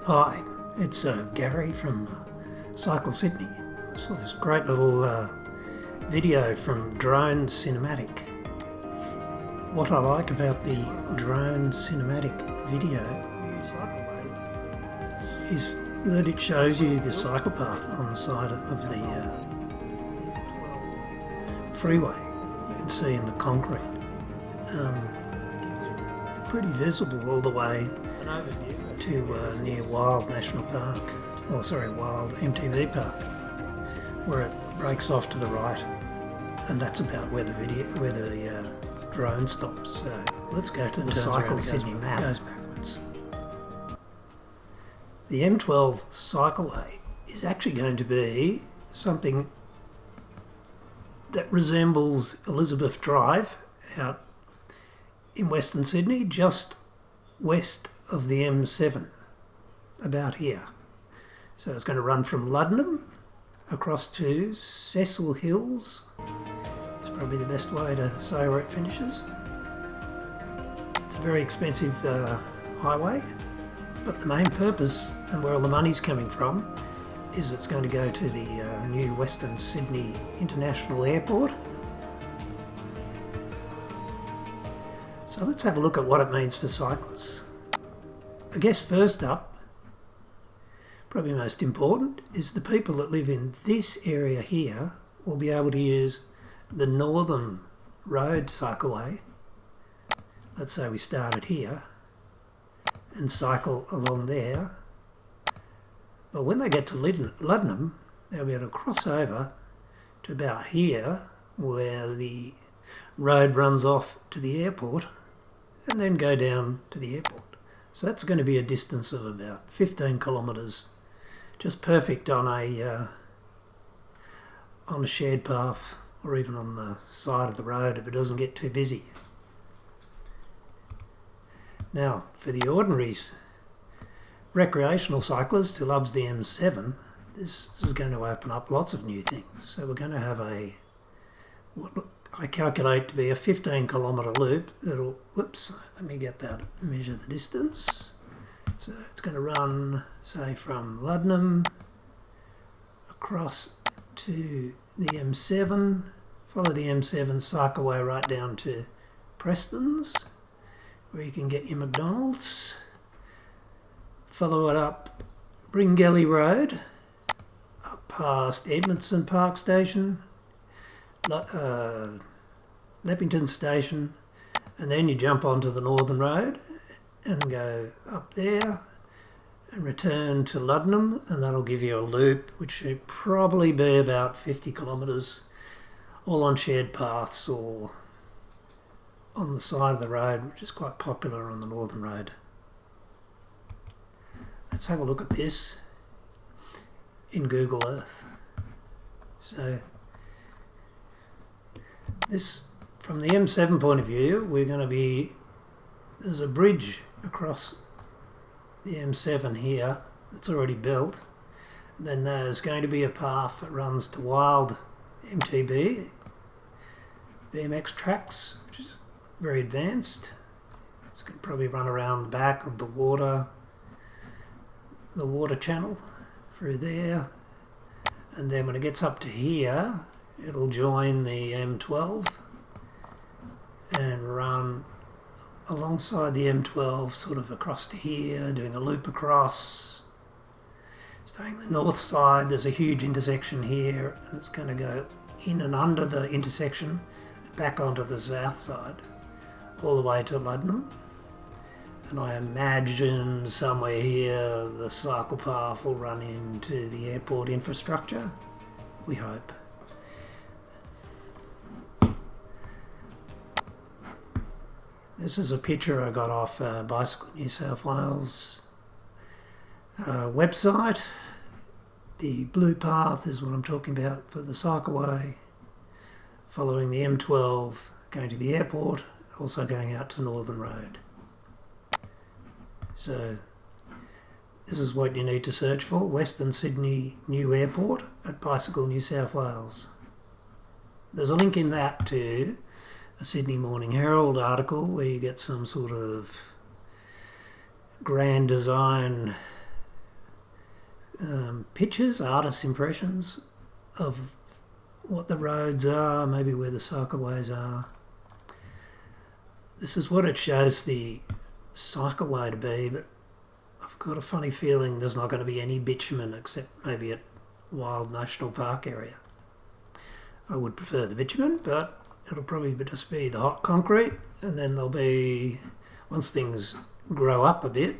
Hi, it's Gary from Cycle Sydney. I saw this great little video from Drone Cinematic. What I like about the Drone Cinematic video is that it shows you the cycle path on the side of the freeway. You can see in the concrete. Pretty visible all the way to near Wild National Park, Wild MTV Park, where it breaks off to the right, and that's about where the drone stops. So let's go to the Cycle Sydney map. Goes backwards. The M12 Cycleway is actually going to be something that resembles Elizabeth Drive out in Western Sydney, just west of the M7, about here. So it's going to run from Luddenham across to Cecil Hills. It's probably the best way to say where it finishes. It's a very expensive highway, but the main purpose and where all the money's coming from is it's going to go to the new Western Sydney International Airport. So let's have a look at what it means for cyclists. I guess first up, probably most important, is the people that live in this area here will be able to use the Northern Road Cycleway. Let's say we started here and cycle along there. But when they get to Luddenham, they'll be able to cross over to about here where the road runs off to the airport and then go down to the airport. So that's going to be a distance of about 15 kilometres, just perfect on a shared path or even on the side of the road if it doesn't get too busy. Now, for the ordinaries, recreational cyclist who loves the M7, this is going to open up lots of new things. So we're going to have what I calculate to be a 15 kilometre loop that'll, measure the distance. So it's going to run, say, from Luddenham across to the M7, follow the M7 Cycleway right down to Preston's, where you can get your McDonald's. Follow it up Bringelly Road, up past Edmondson Park Station, Leppington Station, and then you jump onto the Northern Road and go up there and return to Luddenham, and that'll give you a loop which should probably be about 50 kilometres, all on shared paths or on the side of the road, which is quite popular on the Northern Road. Let's have a look at this in Google Earth. So this, from the M7 point of view, there's a bridge across the M7 here that's already built. And then there's going to be a path that runs to Wild MTB, BMX tracks, which is very advanced. It's going to probably run around the back of the water channel through there. And then when it gets up to here, it'll join the M12 and run alongside the M12 sort of across to here, doing a loop across, staying the north side. There's a huge intersection here and it's going to go in and under the intersection and back onto the south side all the way to Luddenham. And I imagine somewhere here the cycle path will run into the airport infrastructure, we hope. This is a picture I got off Bicycle New South Wales website. The blue path is what I'm talking about for the cycleway, following the M12, going to the airport, also going out to Northern Road. So this is what you need to search for: Western Sydney New Airport at Bicycle New South Wales. There's a link in that to a Sydney Morning Herald article where you get some sort of grand design pictures, artists' impressions of what the roads are, maybe where the cycleways are. This is what it shows the cycleway to be, but I've got a funny feeling there's not going to be any bitumen except maybe at Wild National Park area. I would prefer the bitumen, but it'll probably just be the hot concrete, and then there'll be, once things grow up a bit,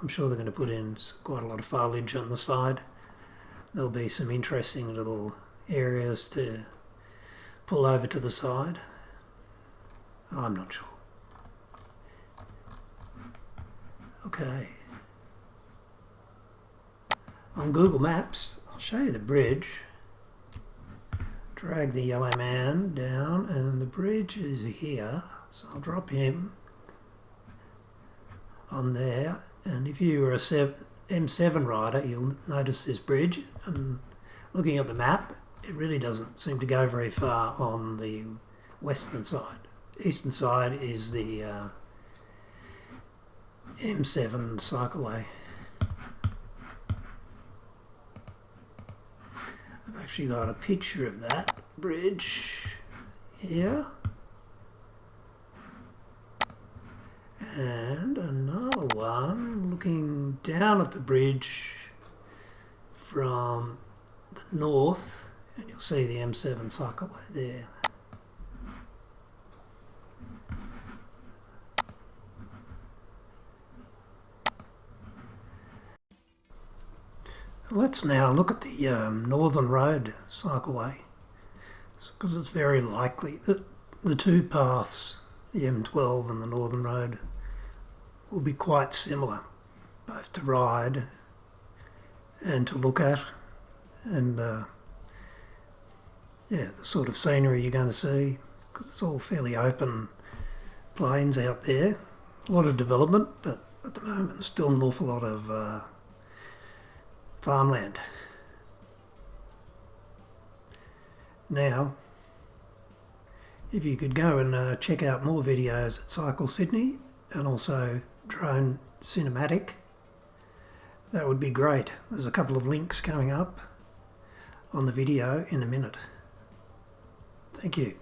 I'm sure they're going to put in quite a lot of foliage on the side. There'll be some interesting little areas to pull over to the side. I'm not sure. Okay. On Google Maps, I'll show you the bridge. Drag the yellow man down and the bridge is here. So I'll drop him on there. And if you were a M7 rider, you'll notice this bridge. And looking at the map, it really doesn't seem to go very far on the western side. Eastern side is the M7 Cycleway. I've actually got a picture of that bridge here. And another one looking down at the bridge from the north, and you'll see the M7 Cycleway there. Let's now look at the Northern Road Cycleway, because it's very likely that the two paths, the M12 and the Northern Road, will be quite similar, both to ride and to look at, and yeah, the sort of scenery you're going to see, because it's all fairly open plains out there. A lot of development, but at the moment still an awful lot of farmland. Now, if you could go and check out more videos at Cycle Sydney and also Drone Cinematic, that would be great. There's a couple of links coming up on the video in a minute. Thank you.